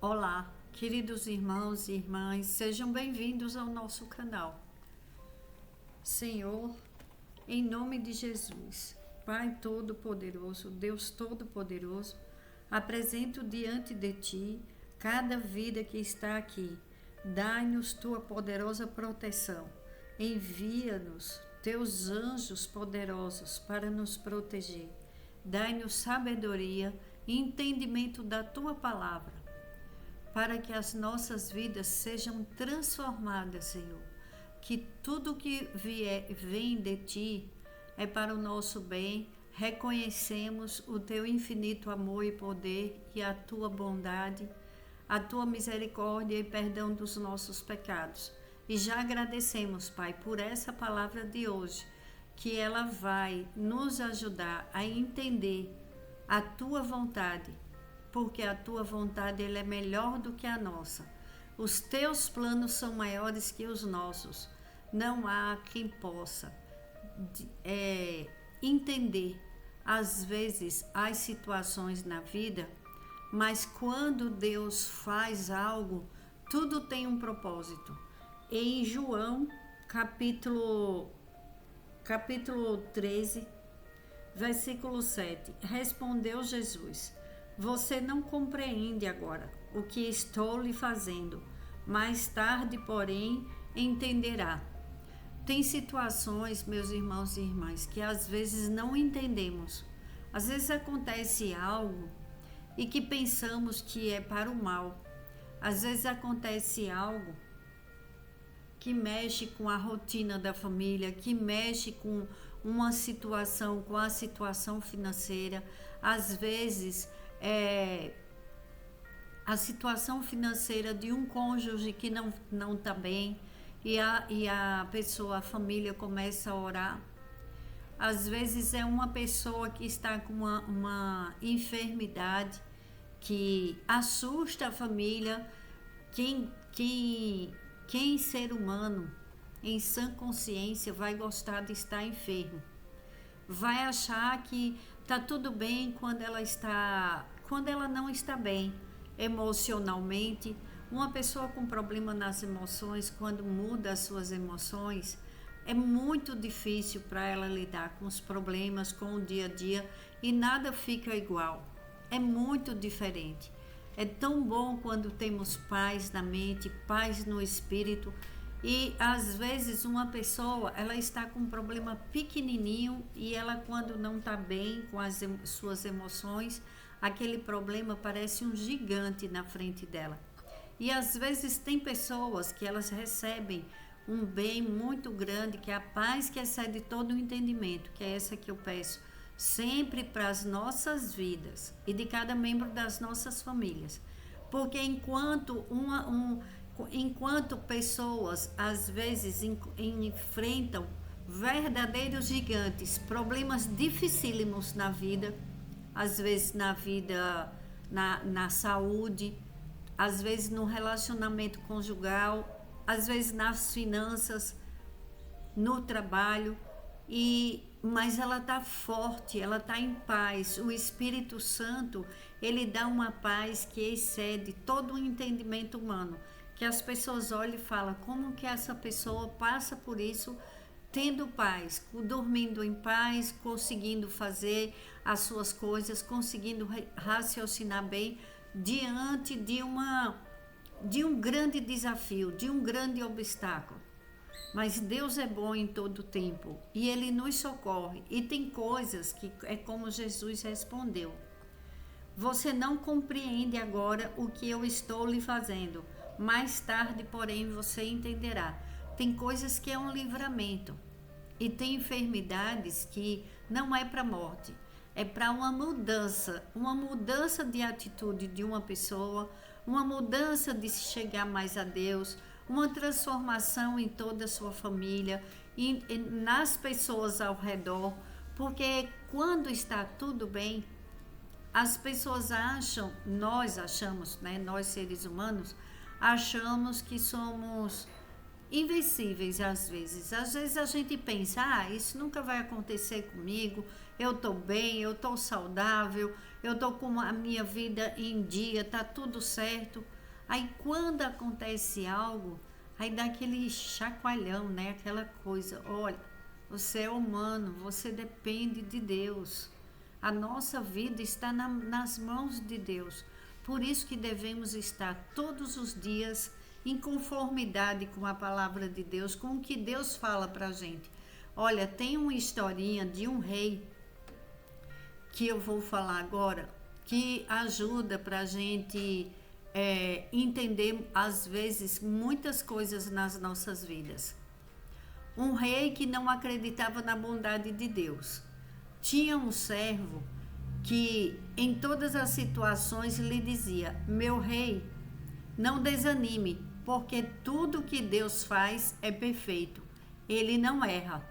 Olá, queridos irmãos e irmãs, sejam bem-vindos ao nosso canal. Senhor, em nome de Jesus, Pai Todo-Poderoso, Deus Todo-Poderoso, apresento diante de Ti cada vida que está aqui. Dai-nos Tua poderosa proteção. Envia-nos Teus anjos poderosos para nos proteger. Dai-nos sabedoria e entendimento da Tua palavra, para que as nossas vidas sejam transformadas, Senhor. Que tudo que vem de Ti é para o nosso bem. Reconhecemos o Teu infinito amor e poder e a Tua bondade, a Tua misericórdia e perdão dos nossos pecados. E já agradecemos, Pai, por essa palavra de hoje, que ela vai nos ajudar a entender a Tua vontade, porque a Tua vontade ela é melhor do que a nossa. Os Teus planos são maiores que os nossos. Não há quem possa entender, às vezes, as situações na vida, mas quando Deus faz algo, tudo tem um propósito. Em João, capítulo 13, versículo 7, respondeu Jesus: Você não compreende agora o que estou lhe fazendo, mais tarde, porém, entenderá. Tem situações, meus irmãos e irmãs, que às vezes não entendemos. Às vezes acontece algo e que pensamos que é para o mal. Às vezes acontece algo que mexe com a rotina da família, que mexe com uma situação, com a situação financeira. Às vezes a situação financeira de um cônjuge que não está bem, e a pessoa, a família começa a orar. Às vezes é uma pessoa que está com uma enfermidade que assusta a família. Quem ser humano em sã consciência vai gostar de estar enfermo? Vai achar que está tudo bem quando ela não está bem emocionalmente. Uma pessoa com problema nas emoções, quando muda as suas emoções, é muito difícil para ela lidar com os problemas, com o dia a dia, e nada fica igual. É muito diferente. É tão bom quando temos paz na mente, paz no espírito. E às vezes uma pessoa, ela está com um problema pequenininho e ela, quando não está bem com as suas emoções, aquele problema parece um gigante na frente dela. E às vezes tem pessoas que elas recebem um bem muito grande, que é a paz que excede todo o entendimento, que é essa que eu peço sempre para as nossas vidas e de cada membro das nossas famílias. Porque enquanto pessoas às vezes enfrentam verdadeiros gigantes, problemas dificílimos na vida, às vezes na vida, na saúde, às vezes no relacionamento conjugal, às vezes nas finanças, no trabalho, mas ela está forte, ela está em paz. O Espírito Santo, ele dá uma paz que excede todo o entendimento humano, que as pessoas olham e falam: como que essa pessoa passa por isso tendo paz, dormindo em paz, conseguindo fazer as suas coisas, conseguindo raciocinar bem diante de um grande desafio, de um grande obstáculo. Mas Deus é bom em todo tempo e Ele nos socorre. E tem coisas que é como Jesus respondeu: Você não compreende agora o que eu estou lhe fazendo, mais tarde, porém, você entenderá. Tem coisas que é um livramento e tem enfermidades que não é para a morte, é para uma mudança de atitude de uma pessoa, uma mudança de se chegar mais a Deus, uma transformação em toda a sua família e nas pessoas ao redor, porque quando está tudo bem, as pessoas nós achamos, né, nós seres humanos, achamos que somos invencíveis às vezes. Às vezes a gente pensa: isso nunca vai acontecer comigo, eu estou bem, eu estou saudável, eu estou com a minha vida em dia, tá tudo certo. Aí quando acontece algo, aí dá aquele chacoalhão, né? Aquela coisa, olha, você é humano, você depende de Deus. A nossa vida está nas mãos de Deus. Por isso que devemos estar todos os dias em conformidade com a palavra de Deus, com o que Deus fala para a gente. Olha, tem uma historinha de um rei que eu vou falar agora, que ajuda para a gente entender, às vezes, muitas coisas nas nossas vidas. Um rei que não acreditava na bondade de Deus. Tinha um servo que em todas as situações lhe dizia: meu rei, não desanime, porque tudo que Deus faz é perfeito, ele não erra.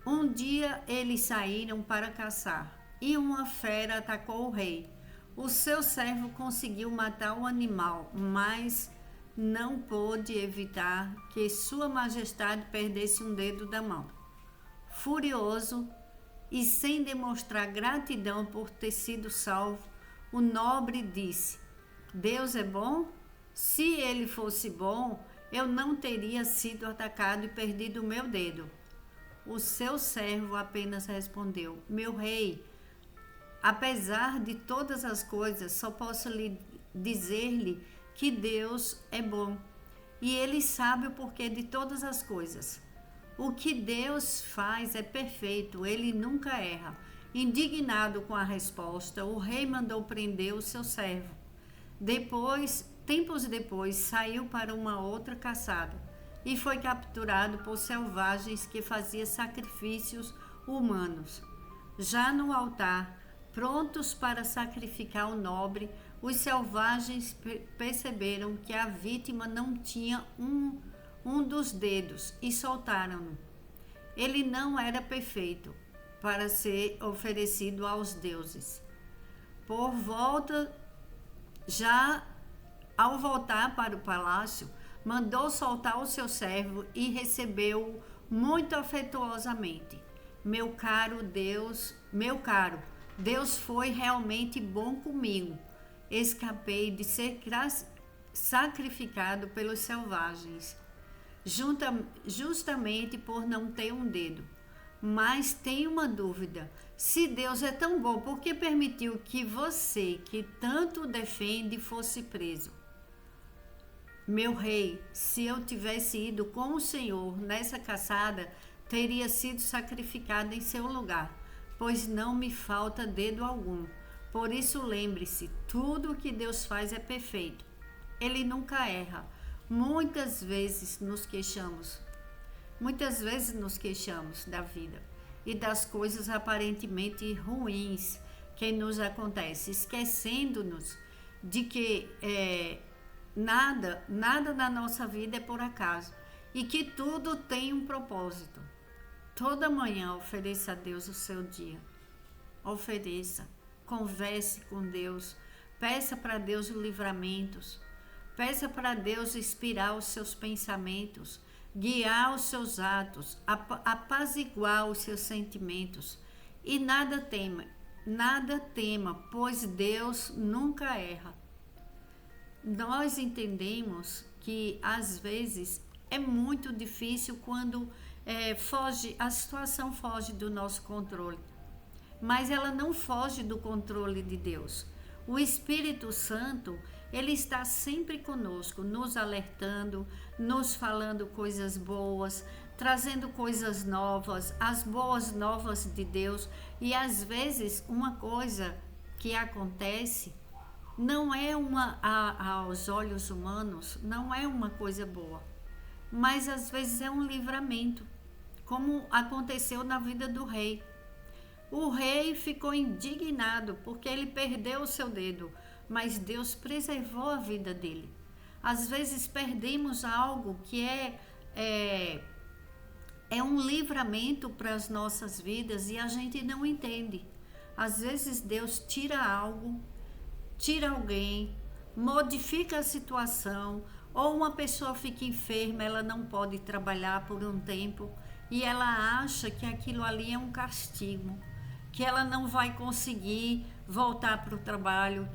Um dia eles saíram para caçar e uma fera atacou o rei. O seu servo conseguiu matar o animal, mas não pôde evitar que Sua Majestade perdesse um dedo da mão. Furioso e sem demonstrar gratidão por ter sido salvo, o nobre disse: Deus é bom? Se ele fosse bom, eu não teria sido atacado e perdido o meu dedo. O seu servo apenas respondeu: meu rei, apesar de todas as coisas, só posso dizer-lhe que Deus é bom e ele sabe o porquê de todas as coisas. O que Deus faz é perfeito, ele nunca erra. Indignado com a resposta, o rei mandou prender o seu servo. Tempos depois, saiu para uma outra caçada e foi capturado por selvagens que faziam sacrifícios humanos. Já no altar, prontos para sacrificar o nobre, os selvagens perceberam que a vítima não tinha um dos dedos e soltaram-no. Ele não era perfeito para ser oferecido aos deuses. Ao voltar para o palácio, mandou soltar o seu servo e recebeu-o muito afetuosamente. Meu caro, Deus foi realmente bom comigo. Escapei de ser sacrificado pelos selvagens, justamente por não ter um dedo. Mas tenho uma dúvida: se Deus é tão bom, por que permitiu que você, que tanto o defende, fosse preso? Meu rei, se eu tivesse ido com o Senhor nessa caçada, teria sido sacrificado em seu lugar, pois não me falta dedo algum. Por isso lembre-se, tudo o que Deus faz é perfeito. Ele nunca erra. Muitas vezes nos queixamos da vida e das coisas aparentemente ruins que nos acontecem, esquecendo-nos de que nada na nossa vida é por acaso e que tudo tem um propósito. Toda manhã ofereça a Deus o seu dia. Ofereça, converse com Deus, peça para Deus livramentos, peça para Deus inspirar os seus pensamentos, guiar os seus atos, apaziguar os seus sentimentos. E nada tema, pois Deus nunca erra. Nós entendemos que às vezes é muito difícil quando a situação foge do nosso controle, mas ela não foge do controle de Deus. O Espírito Santo, ele está sempre conosco, nos alertando, nos falando coisas boas, trazendo coisas novas, as boas novas de Deus. E às vezes uma coisa que acontece não é aos olhos humanos, não é uma coisa boa, mas às vezes é um livramento, como aconteceu na vida do rei. O rei ficou indignado porque ele perdeu o seu dedo, mas Deus preservou a vida dele. Às vezes perdemos algo que é um livramento para as nossas vidas e a gente não entende. Às vezes Deus tira algo, tira alguém, modifica a situação, ou uma pessoa fica enferma, ela não pode trabalhar por um tempo e ela acha que aquilo ali é um castigo. que ela não vai conseguir voltar para o trabalho,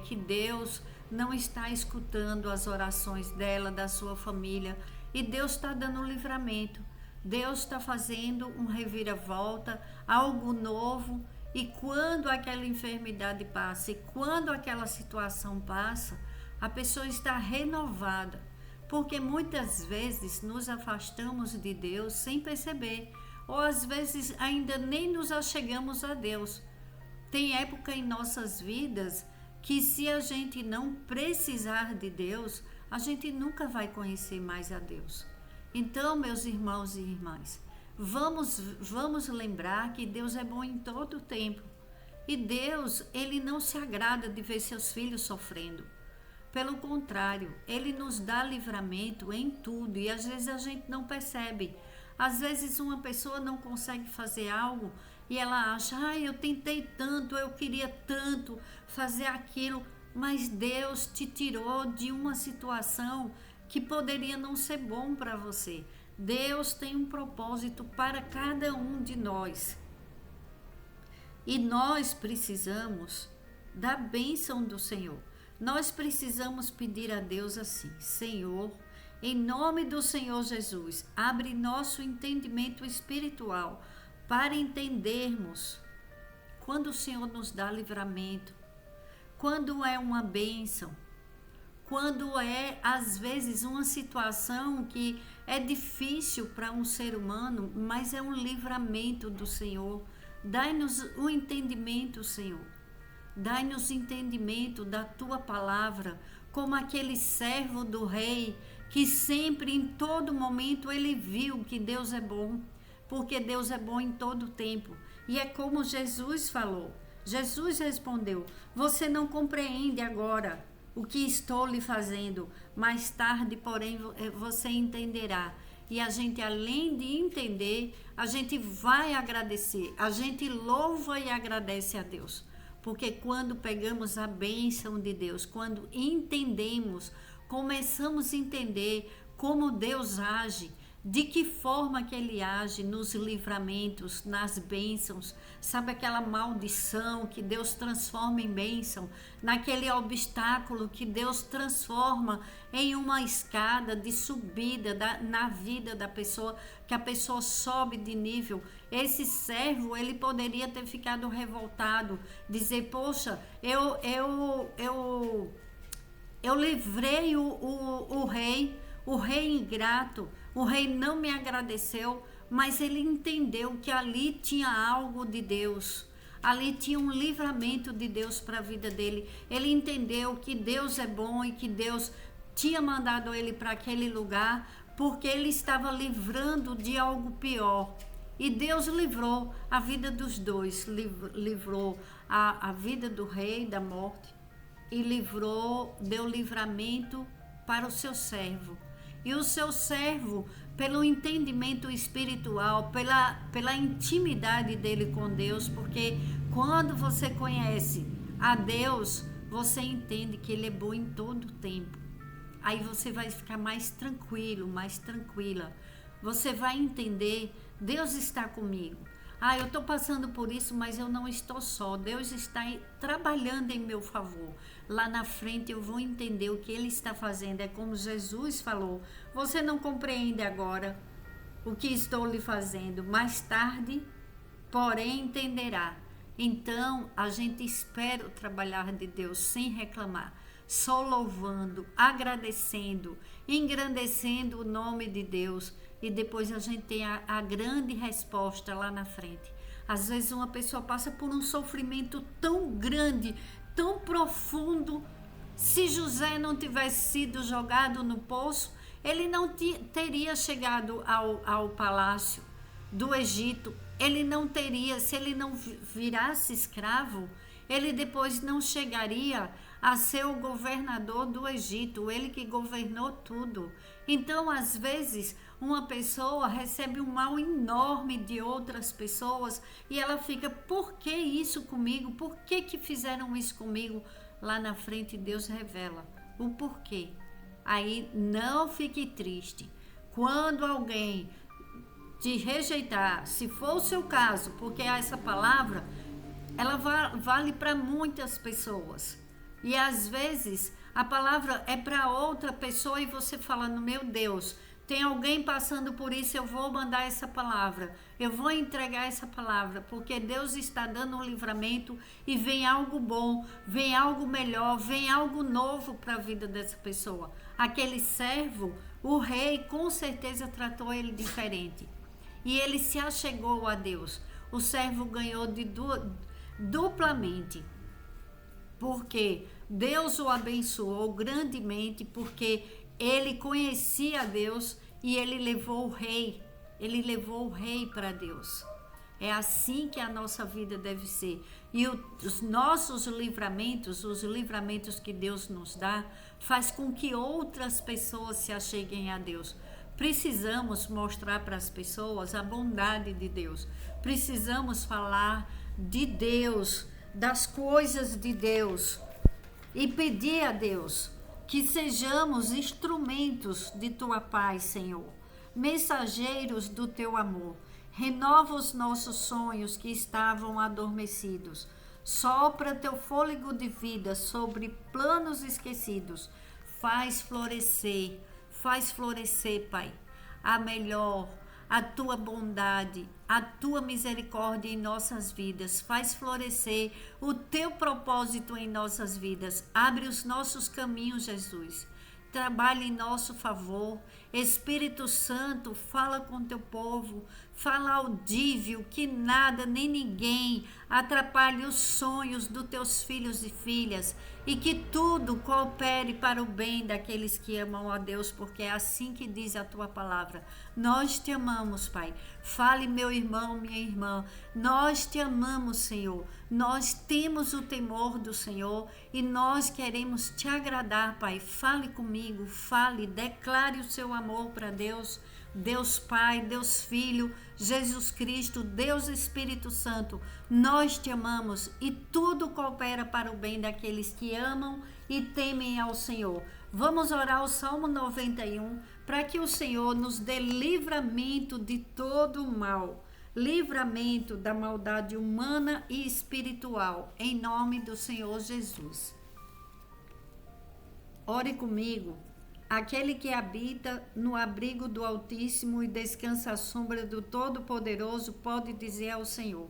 que Deus não está escutando as orações dela, da sua família, e Deus está dando livramento. Deus está fazendo um reviravolta, algo novo, e quando aquela enfermidade passa, e quando aquela situação passa, a pessoa está renovada, porque muitas vezes nos afastamos de Deus sem perceber, ou às vezes ainda nem nos achegamos a Deus. Tem época em nossas vidas que, se a gente não precisar de Deus, a gente nunca vai conhecer mais a Deus. Então, meus irmãos e irmãs, vamos lembrar que Deus é bom em todo o tempo. E Deus, Ele não se agrada de ver seus filhos sofrendo. Pelo contrário, Ele nos dá livramento em tudo, e às vezes a gente não percebe. Às vezes uma pessoa não consegue fazer algo e ela acha, eu tentei tanto, eu queria tanto fazer aquilo, mas Deus te tirou de uma situação que poderia não ser bom para você. Deus tem um propósito para cada um de nós. E nós precisamos da bênção do Senhor. Nós precisamos pedir a Deus assim: Senhor, em nome do Senhor Jesus, abre nosso entendimento espiritual para entendermos quando o Senhor nos dá livramento, quando é uma bênção, quando é, às vezes, uma situação que é difícil para um ser humano, mas é um livramento do Senhor. Dai-nos o entendimento, Senhor. Dai-nos entendimento da Tua palavra, como aquele servo do rei, que sempre, em todo momento, ele viu que Deus é bom, porque Deus é bom em todo tempo. E é como Jesus falou. Jesus respondeu: você não compreende agora o que estou lhe fazendo, mais tarde, porém, você entenderá. E a gente, além de entender, a gente vai agradecer, a gente louva e agradece a Deus. Porque quando pegamos a bênção de Deus, quando entendemos, começamos a entender como Deus age, de que forma que Ele age nos livramentos, nas bênçãos, sabe aquela maldição que Deus transforma em bênção, naquele obstáculo que Deus transforma em uma escada de subida na vida da pessoa, que a pessoa sobe de nível. Esse servo, ele poderia ter ficado revoltado, dizer, poxa, eu livrei o rei ingrato, o rei não me agradeceu, mas ele entendeu que ali tinha algo de Deus, ali tinha um livramento de Deus para a vida dele. Ele entendeu que Deus é bom e que Deus tinha mandado ele para aquele lugar, porque ele estava livrando de algo pior. E Deus livrou a vida dos dois, livrou a vida do rei da morte e deu livramento para o seu servo. E o seu servo, pelo entendimento espiritual, pela intimidade dele com Deus, porque quando você conhece a Deus, você entende que Ele é bom em todo o tempo. Aí você vai ficar mais tranquilo, mais tranquila. Você vai entender, Deus está comigo. Eu estou passando por isso, mas eu não estou só. Deus está trabalhando em meu favor. Lá na frente eu vou entender o que Ele está fazendo. É como Jesus falou: você não compreende agora o que estou lhe fazendo. Mais tarde, porém, entenderá. Então, a gente espera o trabalhar de Deus sem reclamar, só louvando, agradecendo, engrandecendo o nome de Deus. E depois a gente tem a grande resposta lá na frente. Às vezes uma pessoa passa por um sofrimento tão grande, tão profundo. Se José não tivesse sido jogado no poço, ele não teria chegado ao palácio do Egito. Ele não teria, se ele não virasse escravo, ele depois não chegaria a ser o governador do Egito, ele que governou tudo. Então, às vezes, uma pessoa recebe um mal enorme de outras pessoas e ela fica, por que isso comigo? Por que fizeram isso comigo? Lá na frente, Deus revela o porquê. Aí, não fique triste. Quando alguém de rejeitar, se for o seu caso, porque essa palavra, ela vale para muitas pessoas. E às vezes a palavra é para outra pessoa e você falando, meu Deus, tem alguém passando por isso, eu vou mandar essa palavra, eu vou entregar essa palavra, porque Deus está dando um livramento e vem algo bom, vem algo melhor, vem algo novo para a vida dessa pessoa. Aquele servo, o rei com certeza tratou ele diferente e ele se achegou a Deus. O servo ganhou duplamente, porque Deus o abençoou grandemente, porque ele conhecia Deus e ele levou o rei para Deus. É assim que a nossa vida deve ser. E os nossos livramentos, os livramentos que Deus nos dá, faz com que outras pessoas se acheguem a Deus. Precisamos mostrar para as pessoas a bondade de Deus. Precisamos falar de Deus, das coisas de Deus, e pedir a Deus que sejamos instrumentos de tua paz, Senhor, mensageiros do teu amor. Renova os nossos sonhos que estavam adormecidos. Sopra teu fôlego de vida sobre planos esquecidos. Faz florescer, Pai, a melhor, a tua bondade, a tua misericórdia em nossas vidas. Faz florescer o teu propósito em nossas vidas. Abre os nossos caminhos, Jesus. Trabalhe em nosso favor. Espírito Santo, fala com teu povo. Fala audível, que nada nem ninguém atrapalhe os sonhos dos teus filhos e filhas, e que tudo coopere para o bem daqueles que amam a Deus, porque é assim que diz a tua palavra. Nós te amamos, Pai. Fale, meu irmão, minha irmã, nós te amamos, Senhor. Nós temos o temor do Senhor e nós queremos te agradar, Pai. Fale comigo, fale, declare o seu amor para Deus. Deus Pai, Deus Filho, Jesus Cristo, Deus Espírito Santo, nós te amamos e tudo coopera para o bem daqueles que amam e temem ao Senhor. Vamos orar o Salmo 91 para que o Senhor nos dê livramento de todo o mal, livramento da maldade humana e espiritual, em nome do Senhor Jesus. Ore comigo. Aquele que habita no abrigo do Altíssimo e descansa à sombra do Todo-Poderoso pode dizer ao Senhor: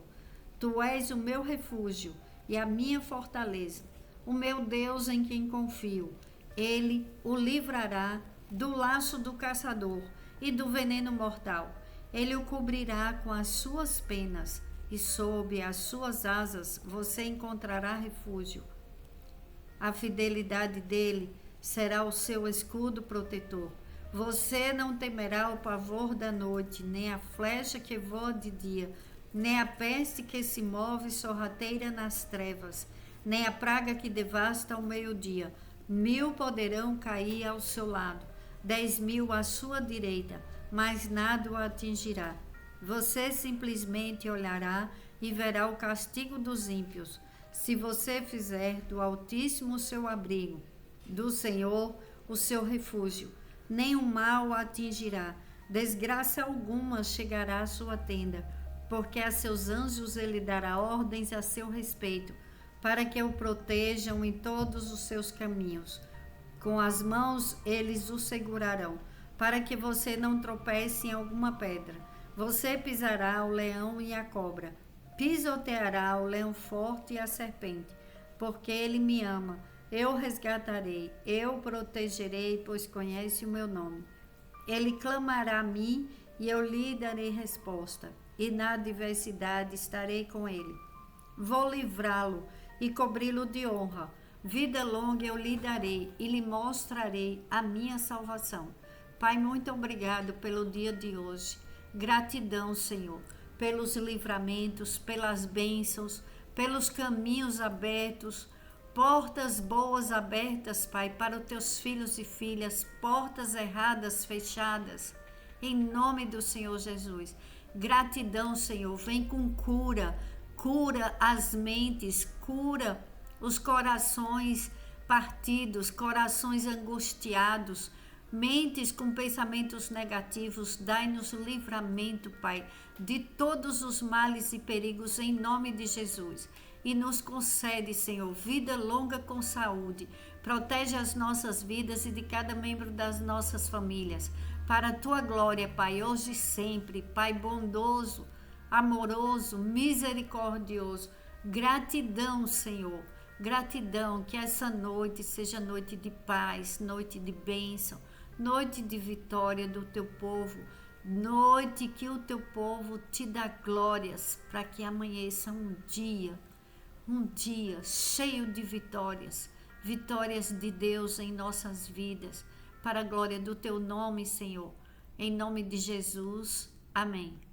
Tu és o meu refúgio e a minha fortaleza, o meu Deus em quem confio. Ele o livrará do laço do caçador e do veneno mortal. Ele o cobrirá com as suas penas e sob as suas asas você encontrará refúgio. A fidelidade dele será o seu escudo protetor. Você não temerá o pavor da noite, nem a flecha que voa de dia, nem a peste que se move sorrateira nas trevas, nem a praga que devasta ao meio-dia. 1000 poderão cair ao seu lado, 10.000 à sua direita, mas nada o atingirá. Você simplesmente olhará e verá o castigo dos ímpios. Se você fizer do Altíssimo o seu abrigo, do Senhor o seu refúgio, nenhum mal o atingirá, desgraça alguma chegará à sua tenda, porque a seus anjos ele dará ordens a seu respeito, para que o protejam em todos os seus caminhos. Com as mãos eles o segurarão, para que você não tropece em alguma pedra. Você pisará o leão e a cobra, pisoteará o leão forte e a serpente, porque ele me ama. Eu resgatarei, eu protegerei, pois conhece o meu nome. Ele clamará a mim e eu lhe darei resposta, e na adversidade estarei com ele. Vou livrá-lo e cobri-lo de honra. Vida longa eu lhe darei e lhe mostrarei a minha salvação. Pai, muito obrigado pelo dia de hoje. Gratidão, Senhor, pelos livramentos, pelas bênçãos, pelos caminhos abertos, portas boas abertas, Pai, para os teus filhos e filhas, portas erradas fechadas, em nome do Senhor Jesus. Gratidão, Senhor, vem com cura, cura as mentes, cura os corações partidos, corações angustiados, Mentes com pensamentos negativos, dai-nos livramento, Pai, de todos os males e perigos, em nome de Jesus. E nos concede, Senhor, vida longa com saúde. Protege as nossas vidas e de cada membro das nossas famílias. Para a tua glória, Pai, hoje e sempre. Pai bondoso, amoroso, misericordioso. Gratidão, Senhor. Gratidão, que essa noite seja noite de paz, noite de bênção, noite de vitória do teu povo, noite que o teu povo te dá glórias, para que amanheça um dia cheio de vitórias, vitórias de Deus em nossas vidas, para a glória do teu nome, Senhor. Em nome de Jesus, amém.